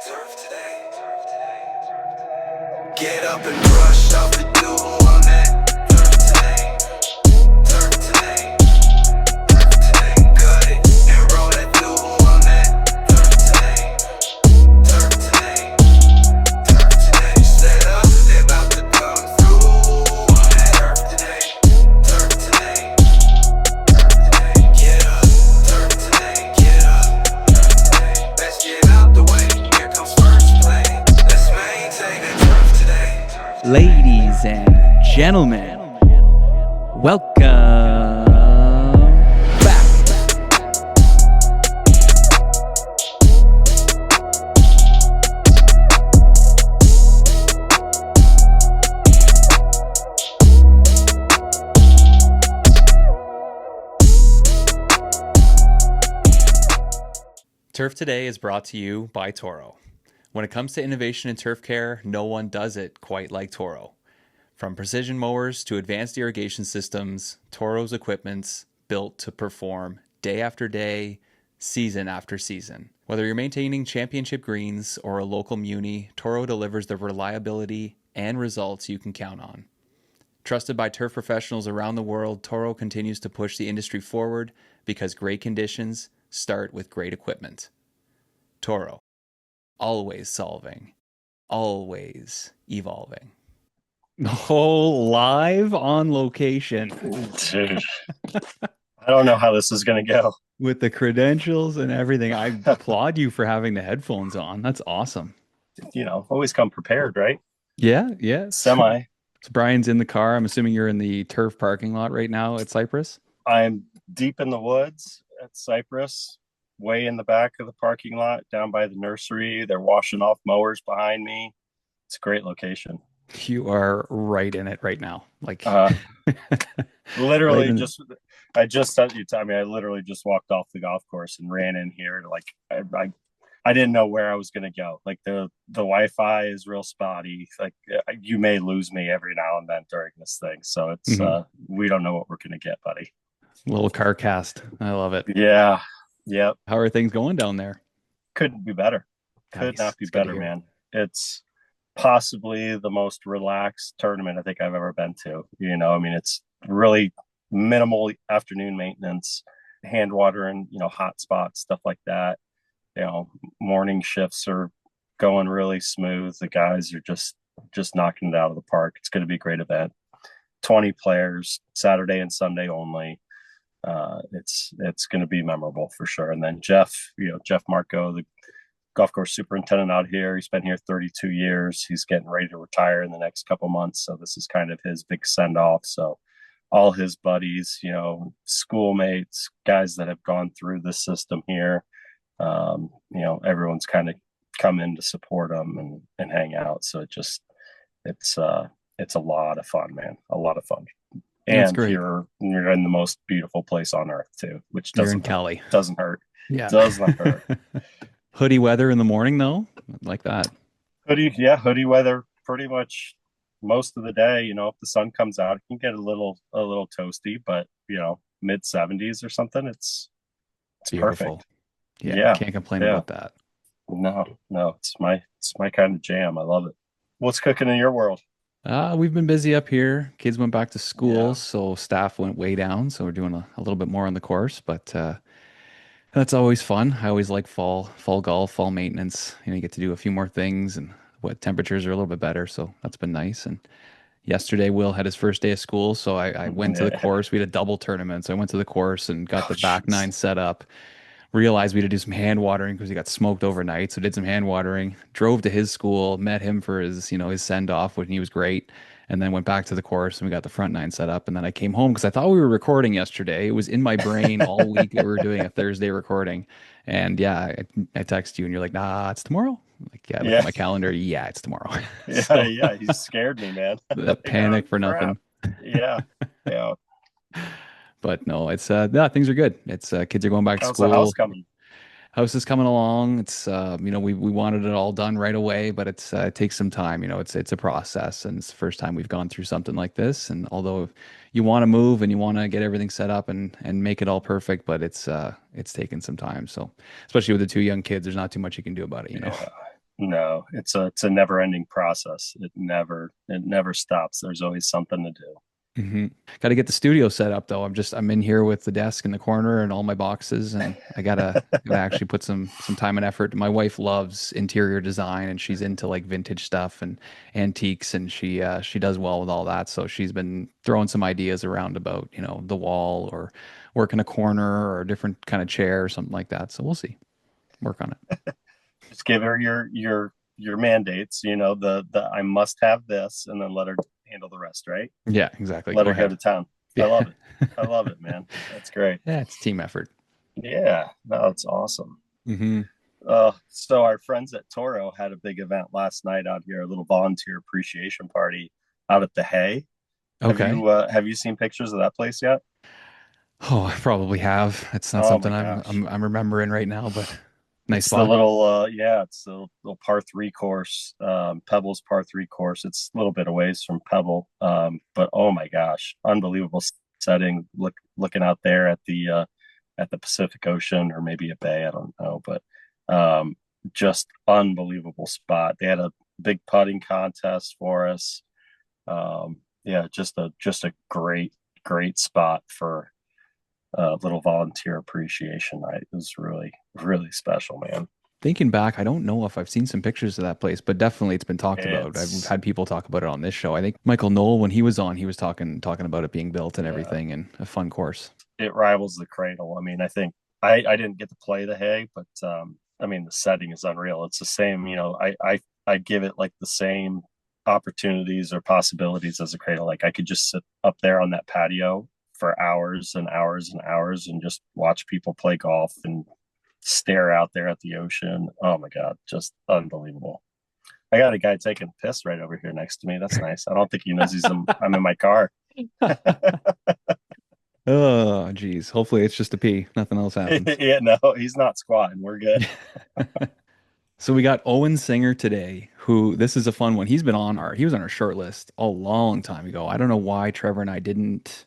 Turf today. Get up and brush off the dew on that. Turf today. Turf today. Turf today. Cut it and roll that dew on that. Turf today. Turf today. Turf today. Set up, they about to come through on that. Turf today. Turf today. Turf today. Get up. Turf today. Get up. Turf today. Let's get out the way. Here comes first play. Let's maintain that turf today. Ladies and gentlemen, welcome back. Turf Today is brought to you by Toro. When it comes to innovation in turf care, no one does it quite like Toro. From precision mowers to advanced irrigation systems, Toro's equipment's built to perform day after day, season after season. Whether you're maintaining championship greens or a local muni, Toro delivers the reliability and results you can count on. Trusted by turf professionals around the world, Toro continues to push the industry forward because great conditions start with great equipment. Toro. Always solving, always evolving. Oh, live on location. Dude, I don't know how this is going to go. With the credentials and everything. I applaud you for having the headphones on. That's awesome. Always come prepared, right? Yeah. Semi. So Brian's in the car. I'm assuming you're in the turf parking lot right now at Cypress. I'm deep in the woods at Cypress, way in the back of the parking lot, down by the nursery. They're washing off mowers behind me. It's a great location. You are right in it right now. Like literally right I just sent you time. I literally just walked off the golf course and ran in here. I didn't know where I was going to go. Like the Wi-Fi is real spotty. Like you may lose me every now and then during this thing. So it's, we don't know what we're going to get, buddy. Little car cast. I love it. Yeah. Yep. How are things going down there? Couldn't be better. Could not be better, man. It's possibly the most relaxed tournament I think I've ever been to. It's really minimal afternoon maintenance, hand watering, hot spots, stuff like that. Morning shifts are going really smooth. The guys are just knocking it out of the park. It's going to be a great event. 20 players, Saturday and Sunday only. It's going to be memorable for sure. And then Jeff Marco, the golf course superintendent out here, he's been here 32 years. He's getting ready to retire in the next couple months. So this is kind of his big send off. So all his buddies, schoolmates, guys that have gone through the system here, everyone's kind of come in to support him and hang out. So it's a lot of fun, man. A lot of fun. And you're in the most beautiful place on earth too, which doesn't hurt. Yeah. Doesn't hurt. Hoodie weather in the morning though, like that. Hoodie weather pretty much most of the day. If the sun comes out, it can get a little toasty, but mid 70s or something. It's beautiful. Perfect. Yeah. Can't complain about that. No, it's my kind of jam. I love it. What's cooking in your world? We've been busy up here. Kids went back to school, so staff went way down. So we're doing a little bit more on the course, but that's always fun. I always like fall golf, fall maintenance. You get to do a few more things, and what temperatures are a little bit better. So that's been nice. And yesterday, Will had his first day of school, so I went to the course. We had a double tournament, so I went to the course and got the back nine set up. Realized we had to do some hand watering because he got smoked overnight. So did some hand watering, drove to his school, met him for his send off when he was great. And then went back to the course and we got the front nine set up. And then I came home because I thought we were recording yesterday. It was in my brain all week that we were doing a Thursday recording. And I text you and you're like, nah, it's tomorrow. I'm like, look at my calendar. Yeah, it's tomorrow. So, you scared me, man. That panic for nothing. Yeah. But no, it's things are good. It's kids are going back to school. How's the house coming? House is coming along. It's we wanted it all done right away, but it takes some time. It's a process, and it's the first time we've gone through something like this. And although you want to move and you want to get everything set up and make it all perfect, but it's taken some time. So especially with the two young kids, there's not too much you can do about it. No, it's a never ending process. It never stops. There's always something to do. Got to get the studio set up though. I'm in here with the desk in the corner and all my boxes, and I gotta actually put some time and effort. My wife loves interior design, and she's into like vintage stuff and antiques, and she does well with all that. So she's been throwing some ideas around about, the wall or work in a corner or a different kind of chair or something like that. So we'll see. Work on it. Just give her your mandates, the I must have this, and then let her handle the rest, right? Yeah, exactly. Let Go her go ahead. to town. I Yeah. love it. I love it, man. That's great. Yeah, it's team effort. Yeah, no, it's awesome. Hmm. So our friends at Toro had a big event last night out here, a little volunteer appreciation party out at the Hay. Okay. Have you seen pictures of that place yet? Oh, I probably have. It's not Oh something my I'm gosh. I'm I'm remembering right now, but nice It's the spot. little yeah, it's the little par three course, Pebbles par three course. It's a little bit away from Pebble. But oh my gosh, unbelievable setting. Looking out there at the Pacific Ocean or maybe a bay, I don't know, but um just unbelievable spot. They had a big putting contest for us. Yeah, just a great spot for little volunteer appreciation night. It was really, really special, man. Thinking back, I don't know if I've seen some pictures of that place, but definitely it's been talked about. We've It's had people talk about it on this show. I think Michael Knoll, when he was on, he was talking about it being built and yeah, everything, and a fun course. it rivals the Cradle. I mean, I think I didn't get to play the Hay, but I mean the setting is unreal. It's the same, I give it like the same opportunities or possibilities as a Cradle. Like I could just sit up there on that patio for hours and hours and hours and just watch people play golf and stare out there at the ocean. Oh my God, just unbelievable. I got a guy taking a piss right over here next to me. That's nice. I don't think he knows I'm in my car. Oh, geez. Hopefully it's just a pee. Nothing else happens. Yeah, no, he's not squatting. We're good. So we got Owen Singer today, who this is a fun one. He was on our short list a long time ago. I don't know why Trevor and I didn't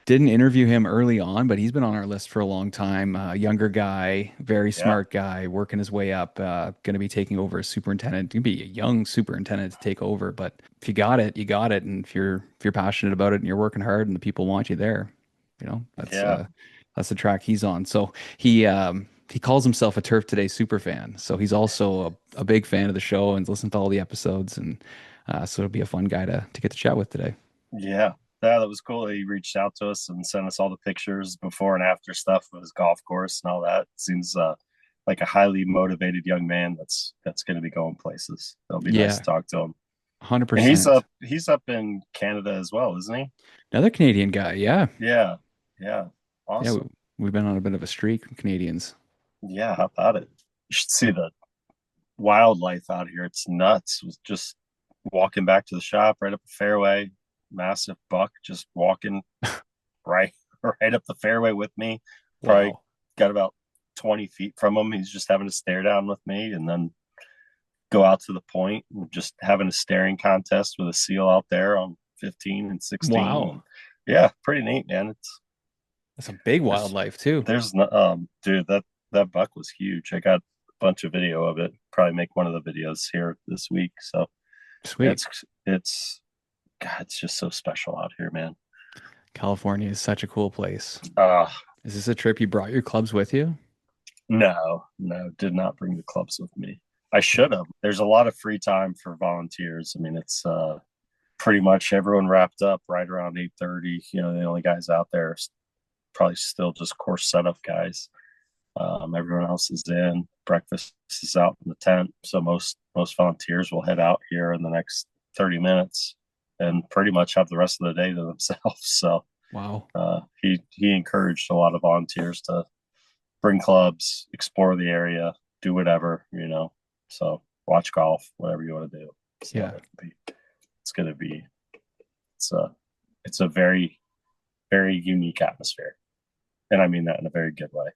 interview him early on, but he's been on our list for a long time. Younger guy, very Yeah, smart guy, working his way up. Going to be taking over as superintendent. Going to be a young superintendent to take over, but if you got it, you got it. And if you're passionate about it and you're working hard and the people want you there, that's yeah, that's the track he's on. So he calls himself a Turf Today super fan. So he's also a big fan of the show and listens to all the episodes. And so it'll be a fun guy to get to chat with today. yeah. Yeah, that was cool. He reached out to us and sent us all the pictures before and after stuff of his golf course and all that. Seems like a highly motivated young man that's going to be going places. It'll be nice to Yeah, talk to him. And 100%. he's up in Canada as well, isn't he? Another Canadian guy. Yeah. Yeah, yeah, Yeah, awesome. we've been on a bit of a streak, Canadians. Yeah, how about it? You should see the wildlife out here. It's nuts. It was just walking back to the shop right up the fairway, massive buck just walking right right up the fairway with me. Probably Wow. got about 20 feet from him. He's just having a stare down with me and then go out to the point and just having a staring contest with a seal out there on 15 and 16. And Wow. yeah, pretty neat, man. That's a big There's wildlife too. there's no dude, that buck was huge. I got a bunch of video of it. Probably make one of the videos here this week. So yeah, Sweet. it's God, it's just so special out here, man. California is such a cool place. Uh Is this a trip you brought your clubs with you? no, did not bring the clubs with me. I should have. There's a lot of free time for volunteers. I mean, it's pretty much everyone wrapped up right around 8:30. The only guys out there are probably still just course setup guys. Everyone else is in. Breakfast is out in the tent. So most volunteers will head out here in the next 30 minutes and pretty much have the rest of the day to themselves. So Wow. he encouraged a lot of volunteers to bring clubs, explore the area, do whatever. So watch golf, whatever you want to do. So Yeah. it's gonna be it's a it's a very, very unique atmosphere. And I mean that in a very good way.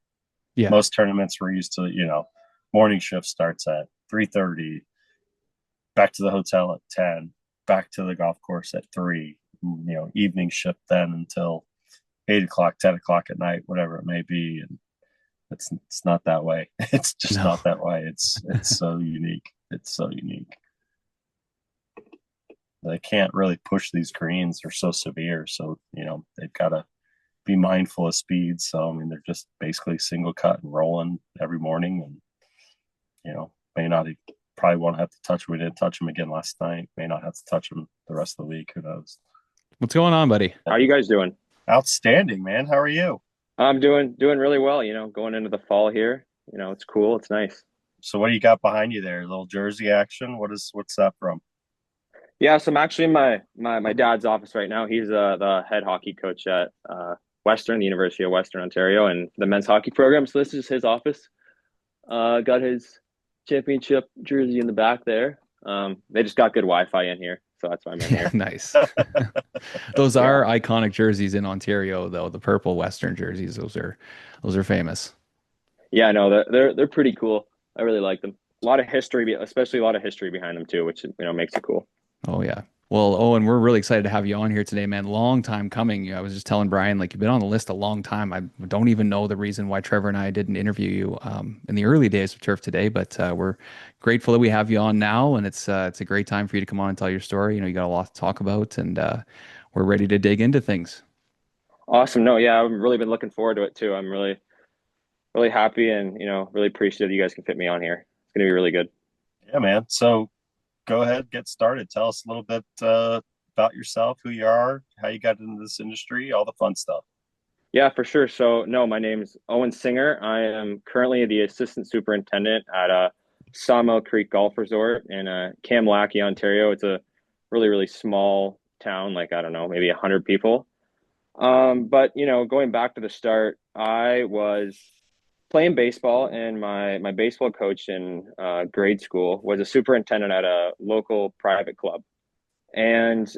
Yeah. Most tournaments we're used to, morning shift starts at 3:30, back to the hotel at 10, back to the golf course at 3, evening shift then until 8 o'clock, 10 o'clock at night, whatever it may be. And It's not that way. It's just No. not that way. It's so unique. It's so unique. They can't really push these greens. They're so severe. So, they've got to be mindful of speed. So, I mean, they're just basically single cut and rolling every morning. And, may not probably won't have to touch them. We didn't touch them again last night. May not have to touch them the rest of the week. Who knows? What's going on, buddy? How are you guys doing? Outstanding, man. How are you? I'm doing really well, going into the fall here. It's cool, it's nice. So what do you got behind you there? A little jersey action? What's that from? Yeah, so I'm actually in my dad's office right now. He's the head hockey coach at Western, the University of Western Ontario, and the men's hockey program. So this is his office. Got his championship jersey in the back there. They just got good Wi-Fi in here, so that's why I'm in here. Nice. Those are iconic jerseys in Ontario, though. The purple Western jerseys, those are famous. Yeah, no, they're pretty cool. I really like them. A lot of history, especially a lot of history behind them too, which makes it cool. Oh yeah. Well, Owen, we're really excited to have you on here today, man. Long time coming. I was just telling Brian, like, you've been on the list a long time. I don't even know the reason why Trevor and I didn't interview you in the early days of Turf Today, but we're grateful that we have you on now, and it's a great time for you to come on and tell your story. You got a lot to talk about, and we're ready to dig into things. Awesome. No, yeah, I've really been looking forward to it too. I'm really, really happy and, really appreciative you guys can fit me on here. It's going to be really good. Yeah, man. So go ahead, get started. Tell us a little bit about yourself, who you are, how you got into this industry, all the fun stuff. Yeah, for sure. So, no, my name's Owen Singer. I am currently the assistant superintendent at Sawmill Creek Golf Resort in Kamlaki, Ontario. It's a really, really small town, like, I don't know, maybe 100 people. But, going back to the start, I was playing baseball, and my baseball coach in grade school was a superintendent at a local private club. And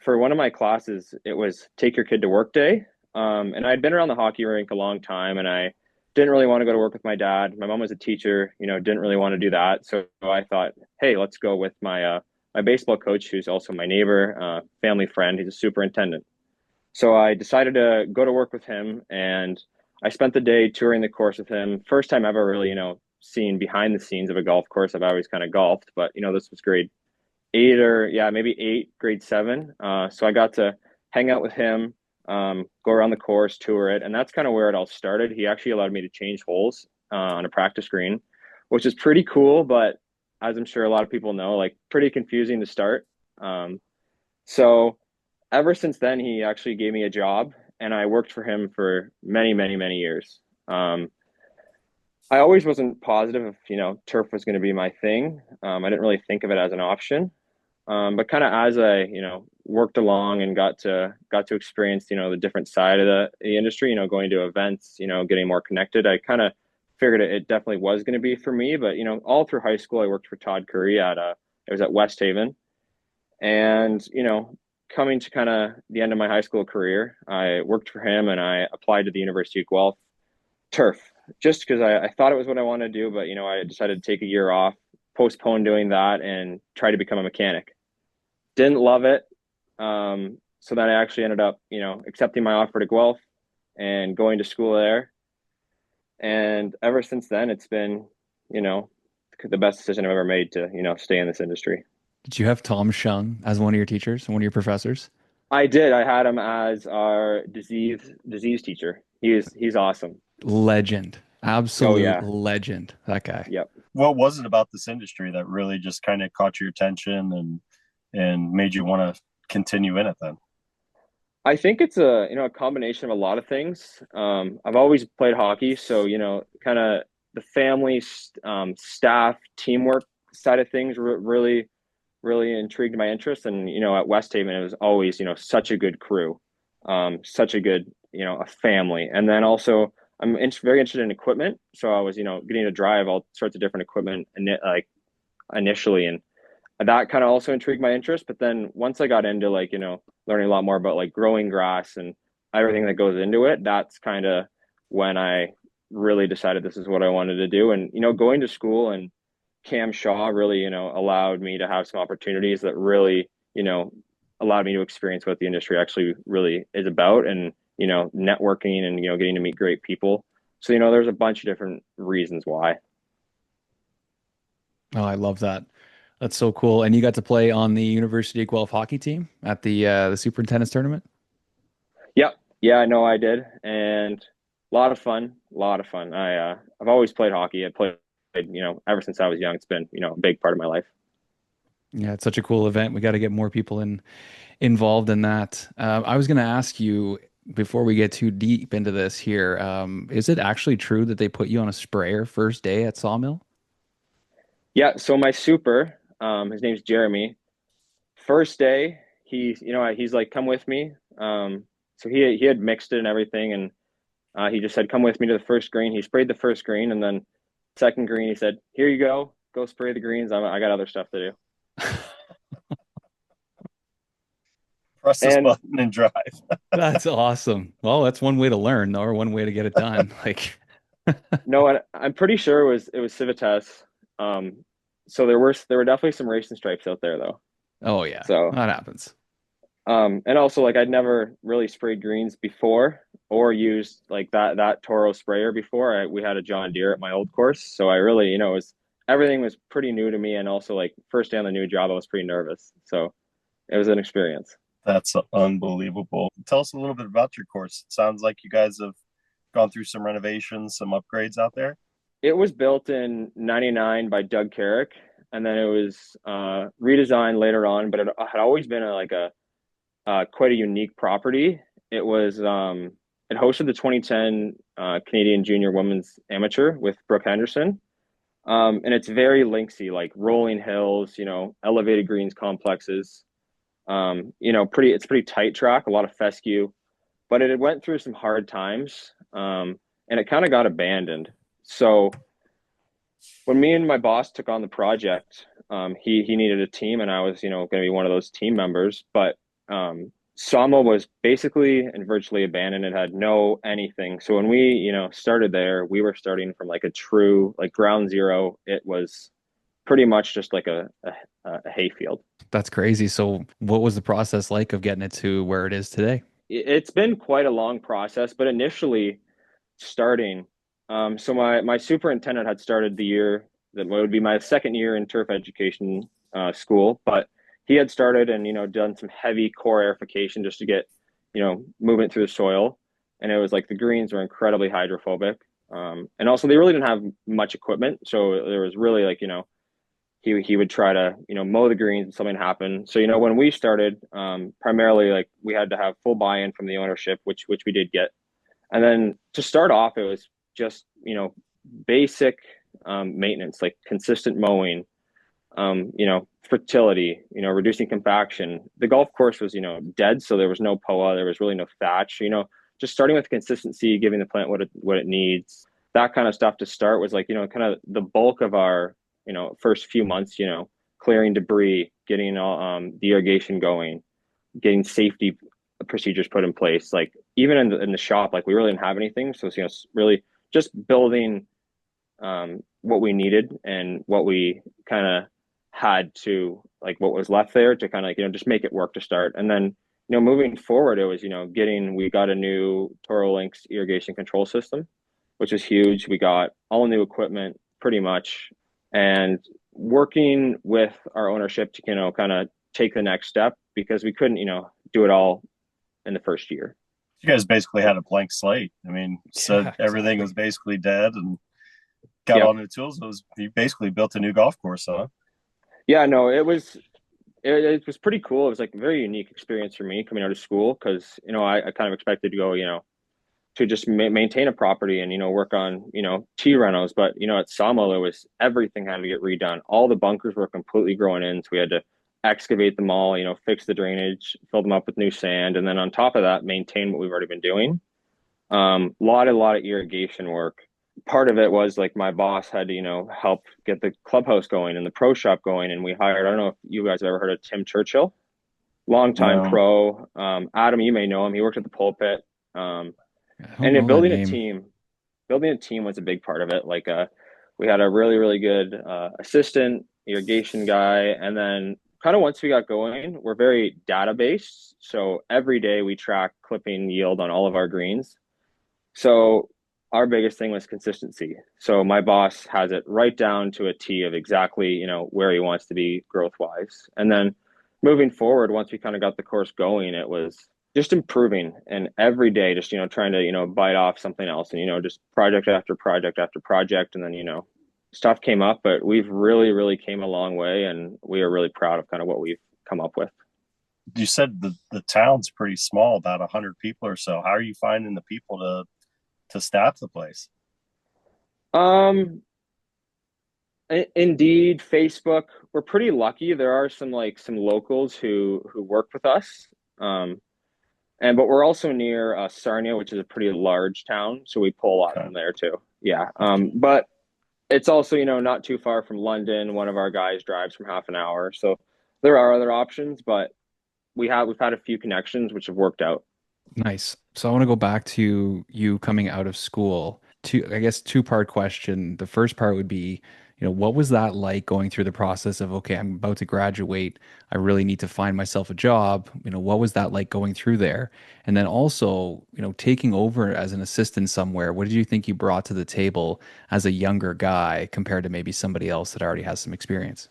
for one of my classes, it was take your kid to work day. And I'd been around the hockey rink a long time, and I didn't really want to go to work with my dad. My mom was a teacher, didn't really want to do that. So I thought, hey, let's go with my baseball coach, who's also my neighbor, family friend. He's a superintendent. So I decided to go to work with him, and I spent the day touring the course with him. First time ever really, seeing behind the scenes of a golf course. I've always kind of golfed, but this was grade 8 or maybe 8, grade 7. So I got to hang out with him, go around the course, tour it, and that's kind of where it all started. He actually allowed me to change holes on a practice green, which is pretty cool, but as I'm sure a lot of people know, like pretty confusing to start. So ever since then, he actually gave me a job, and I worked for him for many, many, many years. I always wasn't positive if, turf was going to be my thing. I didn't really think of it as an option. But kind of as I, worked along and got to experience, the different side of the industry, going to events, getting more connected, I kind of figured it definitely was going to be for me. But, all through high school, I worked for Todd Curry it was at West Haven. And, coming to kind of the end of my high school career, I worked for him, and I applied to the University of Guelph turf, just because I thought it was what I wanted to do. But, I decided to take a year off, postpone doing that, and try to become a mechanic. Didn't love it. So then I actually ended up, accepting my offer to Guelph and going to school there. And ever since then, it's been, the best decision I've ever made to, stay in this industry. Did you have Tom Shung as one of your teachers, one of your professors? I did. I had him as our disease teacher. He's awesome. Legend. Absolute legend. That guy. Yep. What was it about this industry that really just kind of caught your attention and made you want to continue in it then? I think it's a combination of a lot of things. I've always played hockey, so kind of the family, staff, teamwork side of things really, really intrigued my interest. And at West Haven, it was always such a good crew, such a good a family. And then also I'm very interested in equipment, so I was getting to drive all sorts of different equipment like initially, and that kind of also intrigued my interest. But then once I got into learning a lot more about like growing grass and everything that goes into it, that's kind of when I really decided this is what I wanted to do. And going to school and Cam Shaw really allowed me to have some opportunities that really allowed me to experience what the industry actually really is about, and networking and getting to meet great people. So, there's a bunch of different reasons why. Oh, I love that. That's so cool. And you got to play on the University of Guelph hockey team at the superintendent's tournament? Yep. Yeah, I know I did. And a lot of fun, a lot of fun. I've always played hockey. I played, ever since I was young. It's been, a big part of my life. Yeah, it's such a cool event. We got to get more people involved in that. I was going to ask you before we get too deep into this here, is it actually true that they put you on a sprayer first day at Sawmill? Yeah, so my super, his name's Jeremy. First day, he's like, come with me. So he had mixed it and everything, and he just said, come with me to the first green. He sprayed the first green, and then second green, he said, here you go spray the greens. I got other stuff to do. Press this button and drive. That's awesome. Well, that's one way to learn, or one way to get it done. Like, no, I'm pretty sure it was Civitas. So there were definitely some racing stripes out there though. Oh yeah, so that happens. And also like I'd never really sprayed greens before or used like that Toro sprayer before. We had a John Deere at my old course, so I really, everything was pretty new to me, and also like first day on the new job, I was pretty nervous. So it was an experience. That's unbelievable. Tell us a little bit about your course. It sounds like you guys have gone through some renovations, some upgrades out there. It was built in '99 by Doug Carrick, and then it was redesigned later on. But it had always been quite a unique property. It was it hosted the 2010 Canadian Junior Women's Amateur with Brooke Henderson, and it's very linksy, like rolling hills, elevated greens complexes. It's pretty tight track, a lot of fescue, but it went through some hard times, and it kind of got abandoned. So when me and my boss took on the project, he needed a team, and I was, going to be one of those team members. But Sawmill was basically and virtually abandoned. It had no anything. So when we, started there, we were starting from like a true like ground zero. It was pretty much just like a hayfield. That's crazy. So what was the process like of getting it to where it is today? It's been quite a long process, but initially starting, so my superintendent had started the year that would be my second year in turf education school, but he had started and done some heavy core aerification just to get movement through the soil, and it was like the greens were incredibly hydrophobic, and also they really didn't have much equipment, so there was really like he would try to mow the greens and something happened. So when we started, primarily like we had to have full buy-in from the ownership, which we did get, and then to start off it was just basic maintenance, like consistent mowing, fertility, reducing compaction. The golf course was dead, so there was no POA, there was really no thatch. Just starting with consistency, giving the plant what it needs, that kind of stuff to start was like kind of the bulk of our first few months, clearing debris, getting the irrigation going, getting safety procedures put in place. Like even in the shop, like we really didn't have anything. So it's, really just building what we needed and what we kind of had to, like what was left there to kind of like, just make it work to start. And then, moving forward, it was, we got a new Toro Lynx irrigation control system, which was huge. We got all new equipment pretty much, and working with our ownership to kind of take the next step, because we couldn't do it all in the first year. You guys basically had a blank slate. I mean, said everything was basically dead and got all new tools. You basically built a new golf course, huh? Yeah, no, it was pretty cool. It was like a very unique experience for me coming out of school, because I kind of expected to go to just maintain a property and work on tee renos, but at Sawmill it was everything had to get redone. All the bunkers were completely growing in, so we had to excavate them all, fix the drainage, fill them up with new sand, and then on top of that maintain what we've already been doing. Lot of irrigation work. Part of it was like my boss had to help get the clubhouse going and the pro shop going, and we hired, I don't know if you guys have ever heard of Tim Churchill, longtime pro. Adam, you may know him, he worked at the pulpit. And building a team was a big part of it. Like we had a really, really good assistant irrigation guy. And then kind of once we got going, we're very data-based. So every day we track clipping yield on all of our greens. So our biggest thing was consistency. So my boss has it right down to a T of exactly, where he wants to be growth wise. And then moving forward, once we kind of got the course going, it was just improving and every day just, trying to, bite off something else and, just project after project after project. And then, stuff came up, but we've really, really came a long way and we are really proud of kind of what we've come up with. You said the town's pretty small, about 100 people or so. How are you finding the people to staff the place? Um, Indeed, Facebook, we're pretty lucky. There are some locals who work with us. Um, but we're also near Sarnia, which is a pretty large town, so we pull a lot Okay. from there too. Yeah. But it's also, not too far from London. One of our guys drives from half an hour. So there are other options, but we've had a few connections which have worked out. Nice. So I want to go back to you coming out of school. I guess, two-part question. The first part would be, what was that like going through the process of, okay, I'm about to graduate. I really need to find myself a job. What was that like going through there? And then also, taking over as an assistant somewhere, what did you think you brought to the table as a younger guy compared to maybe somebody else that already has some experience?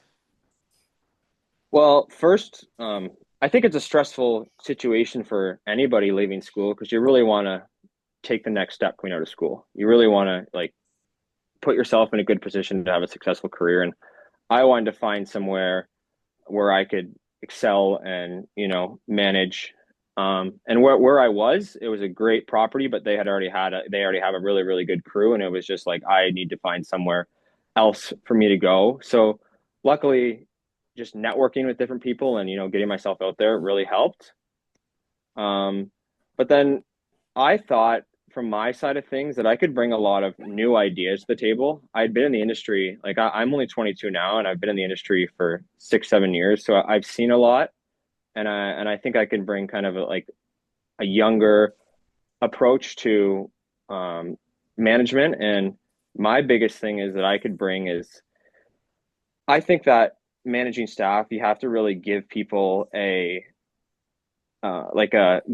Well, first, I think it's a stressful situation for anybody leaving school because you really want to take the next step coming out of school. You really want to like put yourself in a good position to have a successful career. And I wanted to find somewhere where I could excel and, manage. And where I was, it was a great property, but they already have a really, really good crew. And it was just like, I need to find somewhere else for me to go. So luckily, just networking with different people and, getting myself out there really helped. But then I thought from my side of things that I could bring a lot of new ideas to the table. I'd been in the industry, like I'm only 22 now, and I've been in the industry for 6, 7 years. So I've seen a lot, and I think I can bring kind of like a younger approach to management. And my biggest thing is that I could bring is I think that managing staff, you have to really give people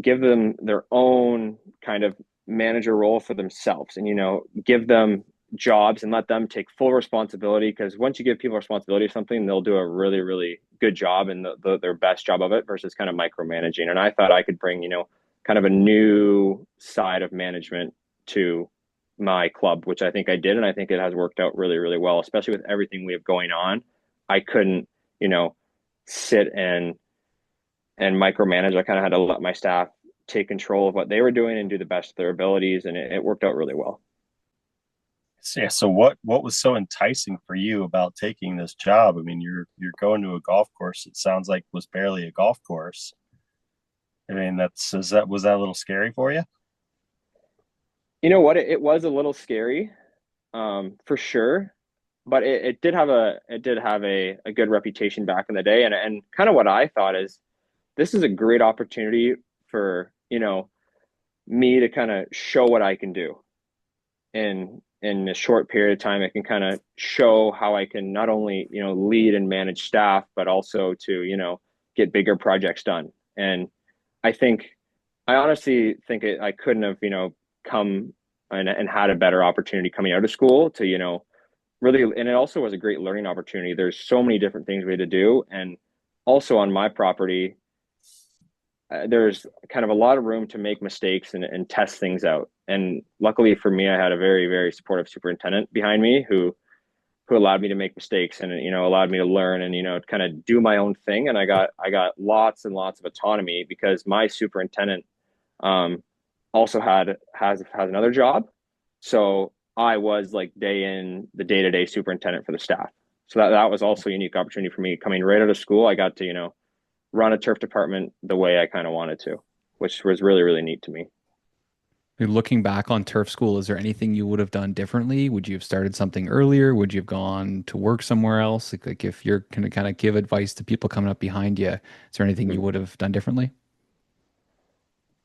give them their own kind of manager role for themselves and give them jobs and let them take full responsibility because once you give people responsibility of something they'll do a really really good job and their best job of it versus kind of micromanaging. And I thought I could bring kind of a new side of management to my club, which I think I did, and I think it has worked out really really well, especially with everything we have going on. I couldn't sit and micromanage. I kind of had to let my staff take control of what they were doing and do the best of their abilities, and it worked out really well. So, yeah. So what was so enticing for you about taking this job? I mean, you're going to a golf course. It sounds like was barely a golf course. I mean, was that a little scary for you? You know what? It was a little scary, for sure, but it did have a good reputation back in the day, and kind of what I thought is this is a great opportunity for me to kind of show what I can do in a short period of time. I can kind of show how I can not only lead and manage staff, but also to get bigger projects done. And I think I honestly think I couldn't have come and had a better opportunity coming out of school to really. And it also was a great learning opportunity. There's so many different things we had to do, and also on my property there's kind of a lot of room to make mistakes and test things out. And luckily for me, I had a very, very supportive superintendent behind me who allowed me to make mistakes and, allowed me to learn and, kind of do my own thing. And I got lots and lots of autonomy because my superintendent, also has another job. So I was like the day-to-day superintendent for the staff. So that was also a unique opportunity for me coming right out of school. I got to, run a turf department the way I kind of wanted to, which was really, really neat to me. Looking back on turf school, is there anything you would have done differently? Would you have started something earlier? Would you have gone to work somewhere else? Like if you're going to kind of give advice to people coming up behind you, is there anything you would have done differently?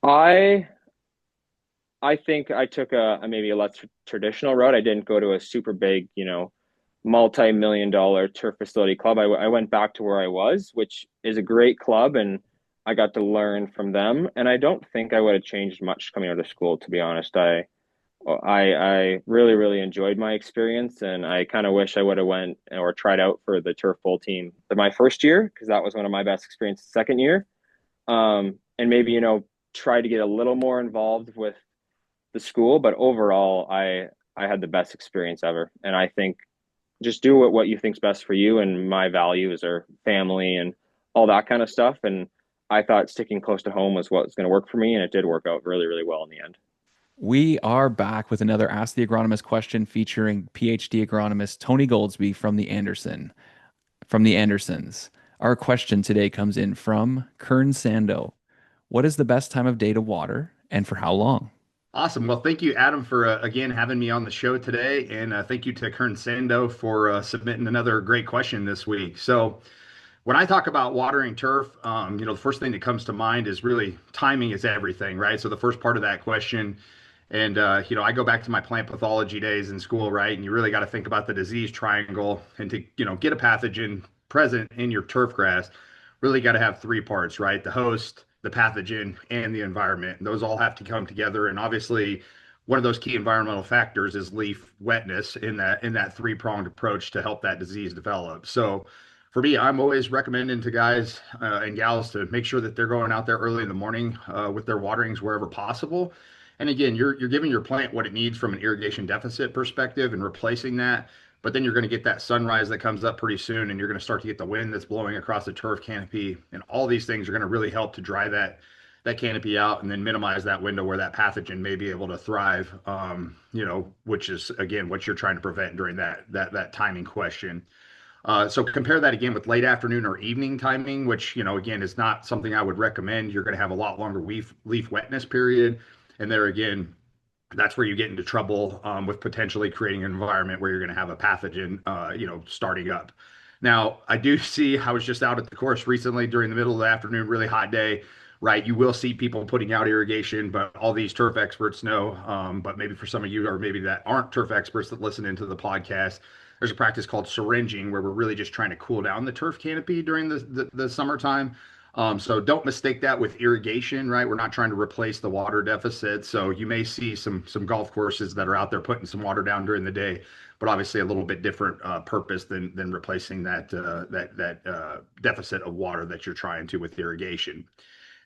I I think I took maybe a less traditional route. I didn't go to a super big, multi-million dollar turf facility club. I went back to where I was, which is a great club, and I got to learn from them. And I don't think I would have changed much coming out of school, to be honest. I really, really enjoyed my experience, and I kind of wish I would have went or tried out for the turf bowl team my first year, because that was one of my best experiences second year. And maybe, try to get a little more involved with the school, but overall, I had the best experience ever. And I think just do what you think's best for you, and my values are family and all that kind of stuff. And I thought sticking close to home was what was going to work for me, and it did work out really, really well in the end. We are back with another Ask the Agronomist question featuring PhD agronomist Tony Goldsby from the Andersons. Our question today comes in from Kern Sando. What is the best time of day to water and for how long? Awesome. Well, thank you, Adam, for again having me on the show today. And thank you to Kern Sando for submitting another great question this week. So, when I talk about watering turf, the first thing that comes to mind is really timing is everything, right? So, the first part of that question, and I go back to my plant pathology days in school, right? And you really got to think about the disease triangle, and to get a pathogen present in your turf grass, really got to have three parts, right? The host, the pathogen, and the environment. And those all have to come together. And obviously, one of those key environmental factors is leaf wetness in that three-pronged approach to help that disease develop. So for me, I'm always recommending to guys and gals to make sure that they're going out there early in the morning with their waterings wherever possible. And again, you're giving your plant what it needs from an irrigation deficit perspective and replacing that. But then you're going to get that sunrise that comes up pretty soon, and you're going to start to get the wind that's blowing across the turf canopy, and all these things are going to really help to dry that canopy out, and then minimize that window where that pathogen may be able to thrive. Which is again what you're trying to prevent during that timing question. So compare that again with late afternoon or evening timing, which again is not something I would recommend. You're going to have a lot longer leaf wetness period, and there again, that's where you get into trouble with potentially creating an environment where you're going to have a pathogen, starting up. Now, I do see, I was just out at the course recently during the middle of the afternoon, really hot day, right? You will see people putting out irrigation, but all these turf experts know. But maybe for some of you, or maybe that aren't turf experts that listen into the podcast, there's a practice called syringing where we're really just trying to cool down the turf canopy during the summertime. So don't mistake that with irrigation, right? We're not trying to replace the water deficit. So you may see some golf courses that are out there putting some water down during the day, but obviously a little bit different purpose than replacing that deficit of water that you're trying to with irrigation.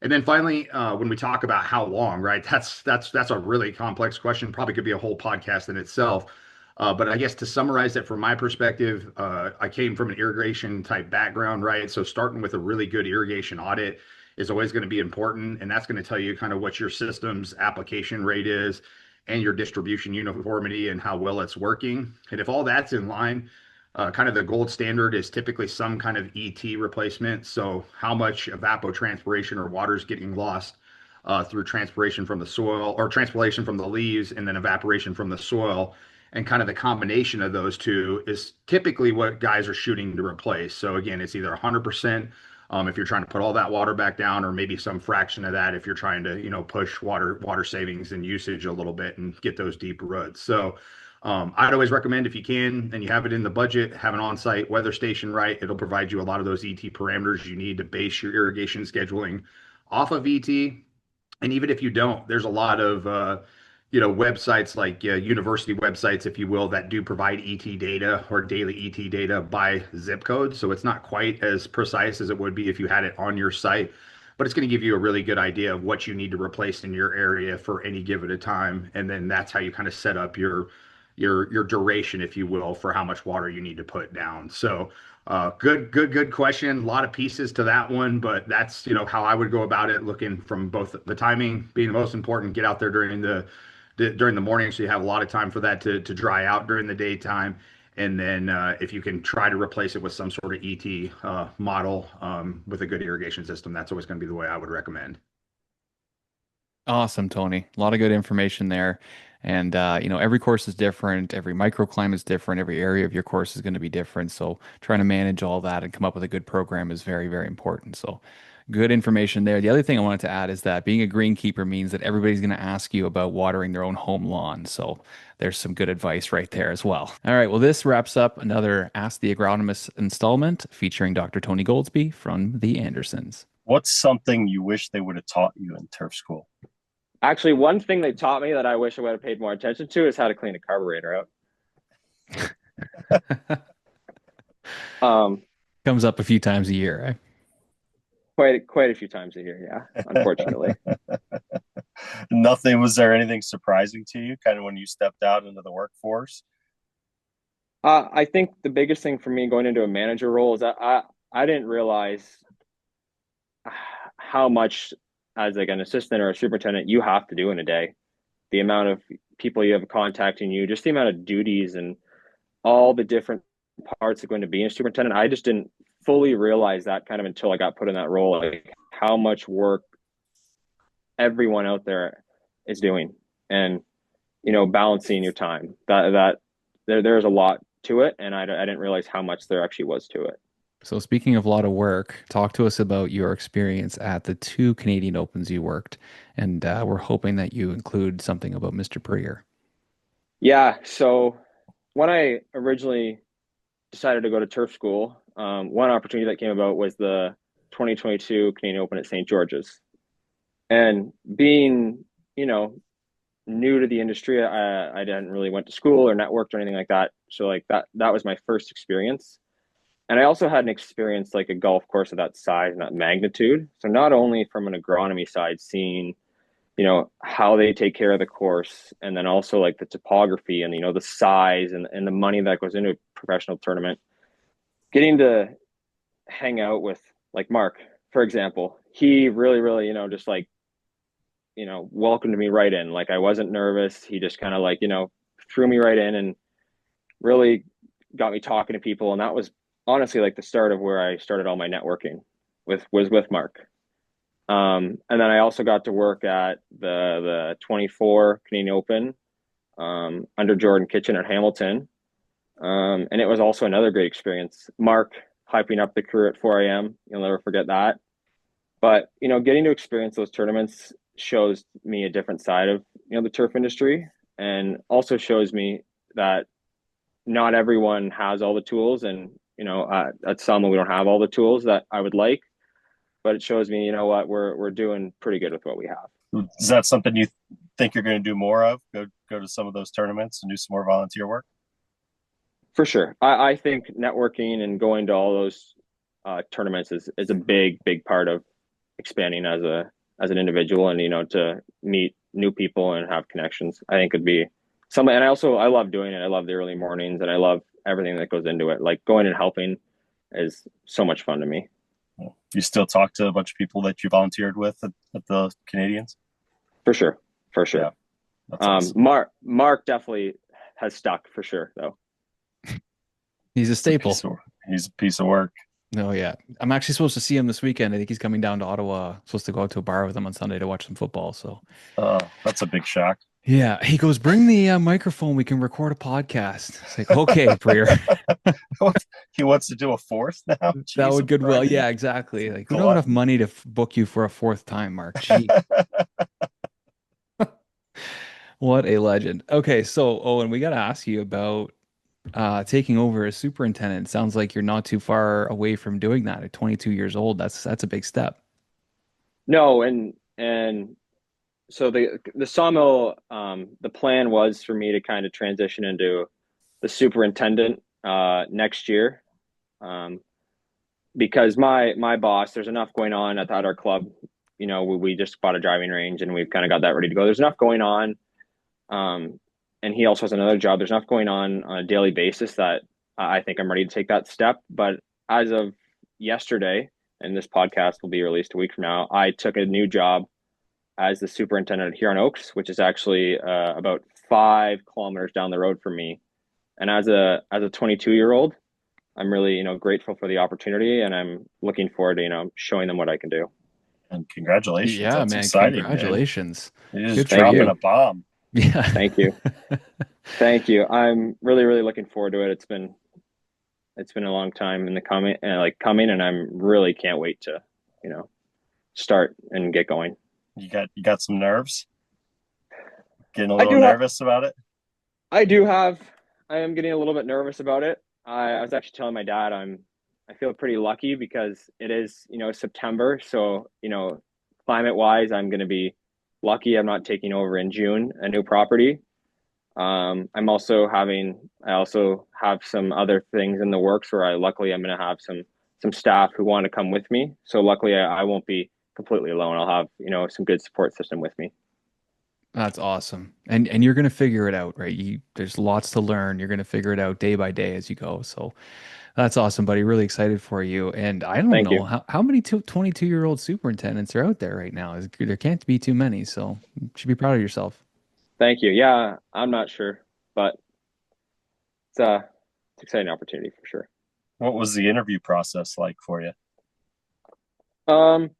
And then finally, when we talk about how long, right? That's a really complex question. Probably could be a whole podcast in itself. But I guess to summarize it from my perspective, I came from an irrigation type background, right? So starting with a really good irrigation audit is always going to be important. And that's going to tell you kind of what your system's application rate is and your distribution uniformity and how well it's working. And if all that's in line, kind of the gold standard is typically some kind of ET replacement. So how much evapotranspiration or water is getting lost through transpiration from the soil, or transpiration from the leaves and then evaporation from the soil. And kind of the combination of those two is typically what guys are shooting to replace. So again, it's either 100% if you're trying to put all that water back down, or maybe some fraction of that if you're trying to push water savings and usage a little bit and get those deep roots. So I'd always recommend, if you can and you have it in the budget, have an on-site weather station, right? It'll provide you a lot of those ET parameters you need to base your irrigation scheduling off of ET. And even if you don't, there's a lot of websites like university websites, if you will, that do provide ET data or daily ET data by zip code. So it's not quite as precise as it would be if you had it on your site, but it's going to give you a really good idea of what you need to replace in your area for any given time. And then that's how you kind of set up your duration, if you will, for how much water you need to put down. So good question. A lot of pieces to that one, but that's how I would go about it, looking from both the timing being the most important. Get out there during the morning, so you have a lot of time for that to dry out during the daytime. And then if you can try to replace it with some sort of ET model with a good irrigation system, that's always going to be the way I would recommend. Awesome, Tony. A lot of good information there. And every course is different, every microclimate is different, every area of your course is going to be different. So trying to manage all that and come up with a good program is very, very important. So good information there. The other thing I wanted to add is that being a greenkeeper means that everybody's going to ask you about watering their own home lawn. So there's some good advice right there as well. All right. Well, this wraps up another Ask the Agronomist installment featuring Dr. Tony Goldsby from the Andersons. What's something you wish they would have taught you in turf school? Actually, one thing they taught me that I wish I would have paid more attention to is how to clean a carburetor out. Comes up a few times a year, right? Quite a few times a year, yeah, unfortunately. Nothing. Was there anything surprising to you kind of when you stepped out into the workforce? I think the biggest thing for me going into a manager role is that I didn't realize how much as like an assistant or a superintendent you have to do in a day. The amount of people you have contacting you, just the amount of duties and all the different parts of going to be a superintendent. I just didn't fully realize that kind of until I got put in that role, like how much work everyone out there is doing, and balancing your time. There's a lot to it, and I didn't realize how much there actually was to it. So speaking of a lot of work, talk to us about your experience at the two Canadian Opens you worked, and we're hoping that you include something about Mr. Prier. Yeah, so when I originally decided to go to turf school, one opportunity that came about was the 2022 Canadian Open at St. George's. And being, new to the industry, I didn't really went to school or networked or anything like that. So like that was my first experience. And I also had an experience like a golf course of that size and that magnitude. So not only from an agronomy side, seeing, how they take care of the course, and then also like the topography and, the size and the money that goes into a professional tournament, getting to hang out with like Mark, for example. He really, really, just like, welcomed me right in. Like I wasn't nervous. He just kind of like, threw me right in and really got me talking to people. And that was honestly like the start of where I started all my networking was with Mark. And then I also got to work at the 24 Canadian Open under Jordan Kitchen at Hamilton. And it was also another great experience. Mark hyping up the crew at 4 a.m. You'll never forget that. But, getting to experience those tournaments shows me a different side of, the turf industry, and also shows me that not everyone has all the tools. And, at Sama, we don't have all the tools that I would like, but it shows me, what, we're doing pretty good with what we have. Is that something you think you're going to do more of? Go to some of those tournaments and do some more volunteer work? For sure. I think networking and going to all those tournaments is a big part of expanding as an individual, and to meet new people and have connections. I think it'd be something. And I love doing it. I love the early mornings, and I love everything that goes into it. Like going and helping is so much fun to me. You still talk to a bunch of people that you volunteered with at the Canadians? For sure. Yeah, that's awesome. Mark definitely has stuck for sure though. He's a staple. He's a piece of work. Oh yeah, I'm actually supposed to see him this weekend. I think he's coming down to Ottawa. Supposed to go out to a bar with him on Sunday to watch some football. So, that's a big shock. Yeah, he goes, "Bring the microphone. We can record a podcast." It's like, okay, Prier. He wants to do a fourth now. Jeez, that would good. Well, yeah, exactly. Like, we don't have enough money to book you for a fourth time, Mark. Gee. What a legend. Okay, so Owen, we got to ask you about taking over as superintendent. Sounds like you're not too far away from doing that at 22 years old. That's a big step. No, and so the sawmill, the plan was for me to kind of transition into the superintendent next year, because my boss, there's enough going on at our club. We just bought a driving range and we've kind of got that ready to go. There's enough going on. And he also has another job. There's enough going on a daily basis that I think I'm ready to take that step. But as of yesterday, and this podcast will be released a week from now, I took a new job as the superintendent at Huron Oaks, which is actually about 5 kilometers down the road from me. And as a 22-year-old, I'm really grateful for the opportunity, and I'm looking forward to showing them what I can do. And congratulations! Yeah, that's man, exciting. Congratulations! You're just dropping a bomb. Yeah. Thank you. Thank you. I'm really, really looking forward to it. It's been a long time in the coming, and I'm really can't wait to, start and get going. You got some nerves? Getting a little nervous about it? I am getting a little bit nervous about it. I was actually telling my dad I feel pretty lucky because it is, September. So, climate wise, I'm going to be lucky I'm not taking over in June a new property. I also have some other things in the works where luckily I'm going to have some staff who want to come with me. So luckily I won't be completely alone. I'll have, some good support system with me. That's awesome. And you're gonna figure it out, right? There's lots to learn. You're gonna figure it out day by day as you go. So that's awesome, buddy. Really excited for you. And I don't Thank know you. how many 22-year-old superintendents are out there right now. There can't be too many. So you should be proud of yourself. Thank you. Yeah, I'm not sure, but it's a it's an exciting opportunity for sure. What was the interview process like for you? Um,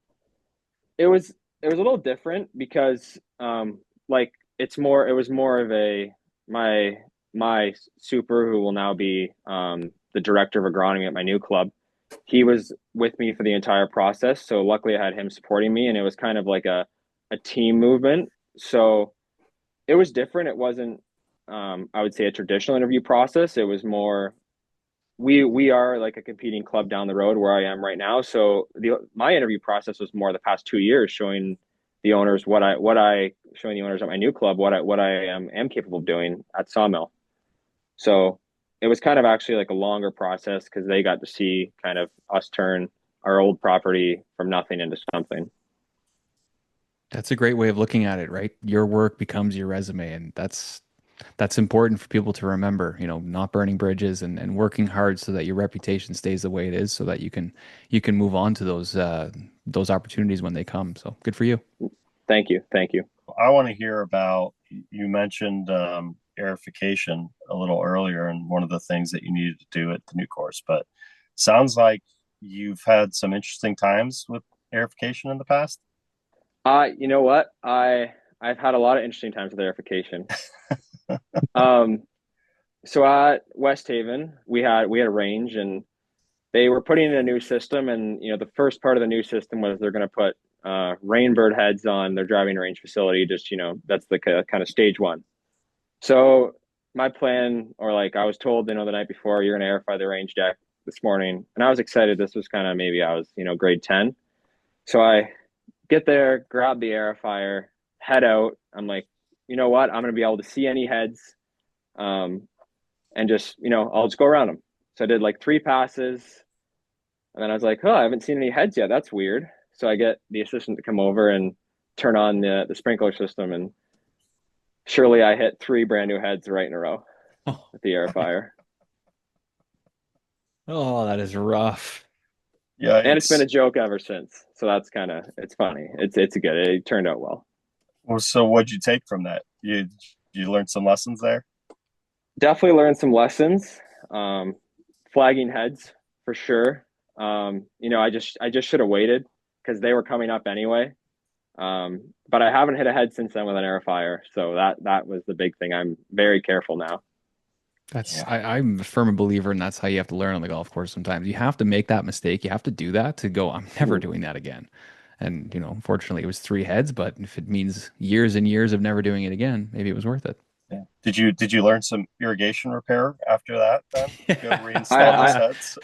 it was a little different because like it was more of a my super who will now be the director of agronomy at my new club. He was with me for the entire process, so luckily I had him supporting me, and it was kind of like a team movement. So it was different. It wasn't I would say a traditional interview process. It was more we are like a competing club down the road where I am right now. So my interview process was more the past 2 years, showing the owners showing the owners at my new club what I am capable of doing at Sawmill. So it was kind of actually like a longer process because they got to see kind of us turn our old property from nothing into something. That's a great way of looking at it, right? Your work becomes your resume, and that's important for people to remember, not burning bridges and working hard so that your reputation stays the way it is so that you can move on to those opportunities when they come. So good for you. Thank you. Thank you. I want to hear about, you mentioned aerification a little earlier, and one of the things that you needed to do at the new course, but sounds like you've had some interesting times with aerification in the past. You know what? I've had a lot of interesting times with verification. Um, so at West Haven, we had a range, and they were putting in a new system, and the first part of the new system was they're going to put rainbird heads on their driving range facility. Just that's the kind of stage one. So my plan, or like I was told, the night before, you're going to airify the range deck this morning, and I was excited. This was kind of maybe I was grade 10, so I get there, grab the airifier, head out. I'm like, you know what? I'm going to be able to see any heads, and just I'll just go around them. So I did like 3 passes, and then I was like, oh, I haven't seen any heads yet. That's weird. So I get the assistant to come over and turn on the sprinkler system, and surely I hit 3 brand new heads right in a row with the airifier. Oh, that is rough. Yeah, And it's been a joke ever since. So that's it's funny. It's good. It turned out well. well, so what'd you take from that? You learned some lessons there? Definitely learned some lessons. Flagging heads for sure. I just should have waited because they were coming up anyway. But I haven't hit a head since then with an airifier, so that was the big thing. I'm very careful now. I'm a firm believer, and that's how you have to learn on the golf course. Sometimes you have to make that mistake. You have to do that to go, I'm never doing that again. And, unfortunately it was 3 heads, but if it means years and years of never doing it again, maybe it was worth it. Yeah. Did you learn some irrigation repair after that then? Go reinstall I, those I heads?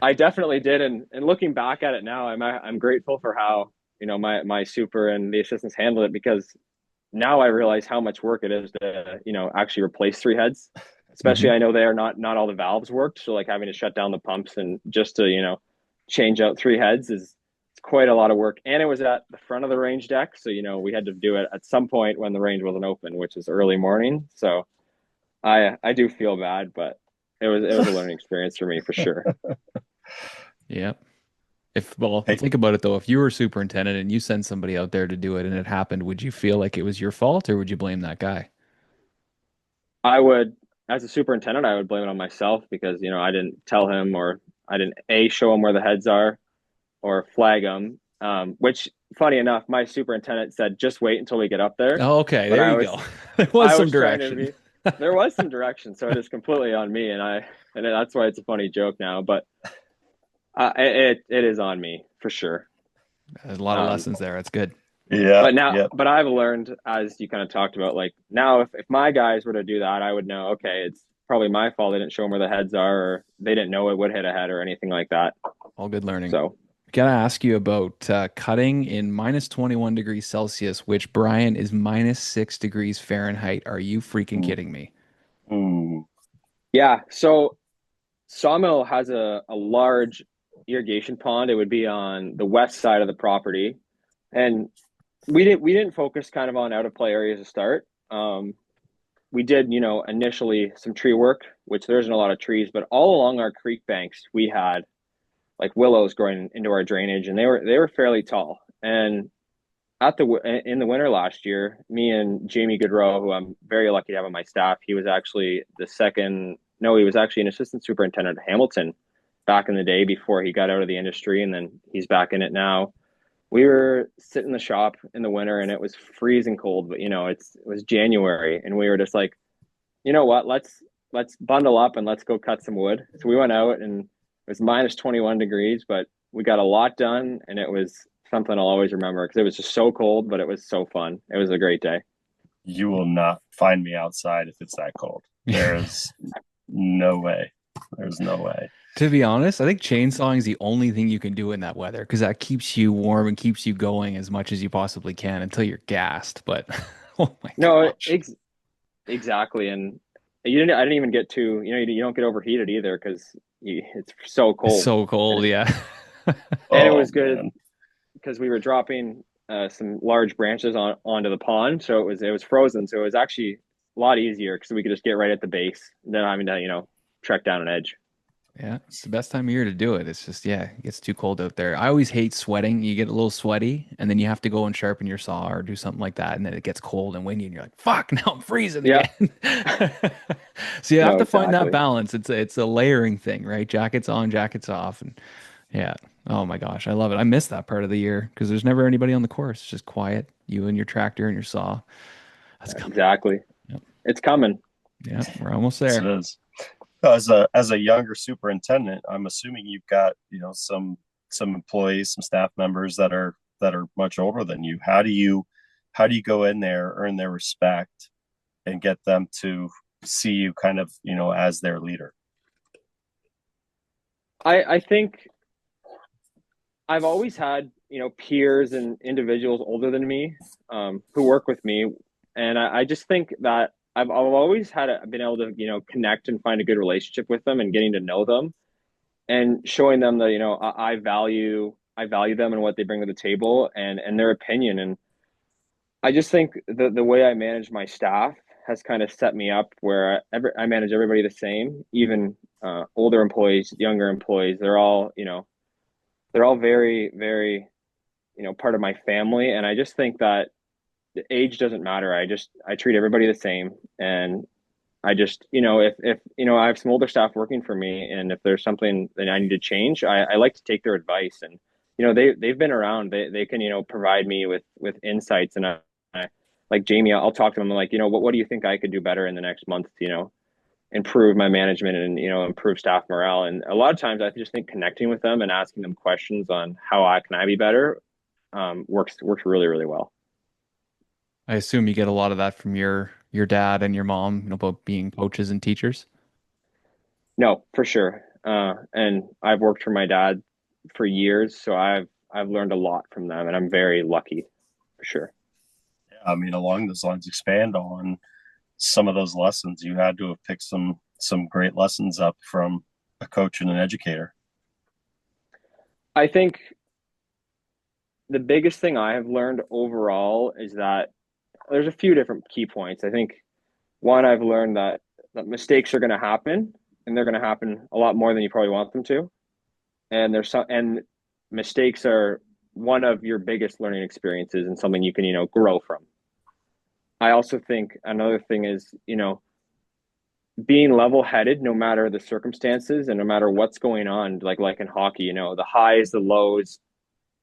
I definitely did, and looking back at it now, I'm grateful for how my super and the assistants handled it, because now I realize how much work it is to actually replace 3 heads. Especially, Mhm. I know they are not all the valves worked, so like having to shut down the pumps and just to change out 3 heads is quite a lot of work. And it was at the front of the range deck, so we had to do it at some point when the range wasn't open, which is early morning. So I do feel bad, but it was a learning experience for me for sure. Yeah. Hey, Think about it though. If you were superintendent and you send somebody out there to do it and it happened, would you feel like it was your fault or would you blame that guy? I would, as a superintendent, I would blame it on myself because I didn't tell him, or I didn't show him where the heads are or flag them. Which, funny enough, my superintendent said just wait until we get up there. Oh, okay, But there you go. There was I some was trying to direction. be. There was some direction, so it is completely on me, and that's why it's a funny joke now. But it is on me for sure. There's a lot of Um, lessons there. That's good. yeah, but now, yeah. but I've learned, as you kind of talked about, like now, if my guys were to do that, I would know. Okay, it's probably my fault. I didn't show them where the heads are, or they didn't know it would hit a head or anything like that. All good learning. So Gotta ask you about cutting in minus 21 degrees Celsius, which Brian is minus 6 degrees Fahrenheit. Are you freaking kidding me? Mm. Yeah. So Sawmill has a large irrigation pond. It would be on the west side of the property, and we didn't focus kind of on out of play areas to start. We did, initially some tree work, which there isn't a lot of trees, but all along our creek banks we had like willows growing into our drainage, and they were fairly tall. And in the winter last year, me and Jamie Goodrow, who I'm very lucky to have on my staff, he was actually the second. No, he was actually an assistant superintendent at Hamilton back in the day before he got out of the industry, and then he's back in it now. We were sitting in the shop in the winter, and it was freezing cold, but it was January, and we were just like, you know what, let's bundle up and let's go cut some wood. So we went out, and it was minus 21 degrees, but we got a lot done, and it was something I'll always remember because it was just so cold, but it was so fun. It was a great day. You will not find me outside if it's that cold. There is no way. There's no way. To be honest, I think chainsawing is the only thing you can do in that weather because that keeps you warm and keeps you going as much as you possibly can until you're gassed. But oh my No, gosh. exactly. And I didn't even get to, you don't get overheated either because it's so It's cold. so cold, yeah. And it was good Man. because we were dropping some large branches onto the pond, so it was frozen. So it was actually a lot easier because we could just get right at the base than having to trek down an edge. Yeah, it's the best time of year to do it. It's just, yeah, it gets too cold out there. I always hate sweating. You get a little sweaty, and then you have to go and sharpen your saw or do something like that, and then it gets cold and windy, and you're like, "Fuck, now I'm freezing Yeah. again." So you have No, to find that exactly. balance. It's a layering thing, right? Jackets on, jackets off, and yeah. Oh my gosh, I love it. I miss that part of the year because there's never anybody on the course. It's just quiet, you and your tractor and your saw. That's coming. Exactly. Yep. It's coming. Yeah, we're almost Yes, there. it is. As a younger superintendent, I'm assuming you've got some employees, some staff members that are much older than you. How do you go in there, earn their respect, and get them to see you kind of as their leader? I think I've always had, peers and individuals older than me who work with me. And I just think that I've always been able to, connect and find a good relationship with them and getting to know them and showing them that, I value them and what they bring to the table and their opinion. And I just think the way I manage my staff has kind of set me up where I manage everybody the same, even older employees, younger employees. They're all very, very, part of my family. And I just think that the age doesn't matter. I treat everybody the same. And I just, if I have some older staff working for me, and if there's something that I need to change, I like to take their advice. And, they've been around, they can, provide me with insights. And like Jamie, I'll talk to them like, what do you think I could do better in the next month, improve my management and improve staff morale. And a lot of times I just think connecting with them and asking them questions on how I be better works really, really well. I assume you get a lot of that from your dad and your mom, about being coaches and teachers. No, for sure. And I've worked for my dad for years, so I've learned a lot from them, and I'm very lucky, for sure. I mean, along those lines, expand on some of those lessons. You had to have picked some great lessons up from a coach and an educator. I think the biggest thing I have learned overall is that there's a few different key points. I think one, I've learned that mistakes are going to happen, and they're going to happen a lot more than you probably want them to. And mistakes are one of your biggest learning experiences and something you can, grow from. I also think another thing is, being level-headed no matter the circumstances and no matter what's going on, like in hockey, the highs, the lows,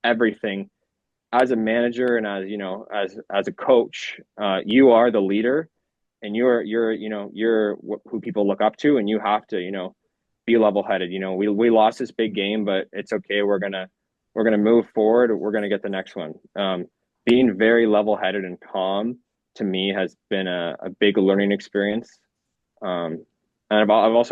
everything. As a manager and as a coach, you are the leader, and you're who people look up to, and you have to be level-headed. We lost this big game, but it's okay. We're gonna move forward. We're gonna get the next one. Being very level-headed and calm to me has been a big learning experience. And I've also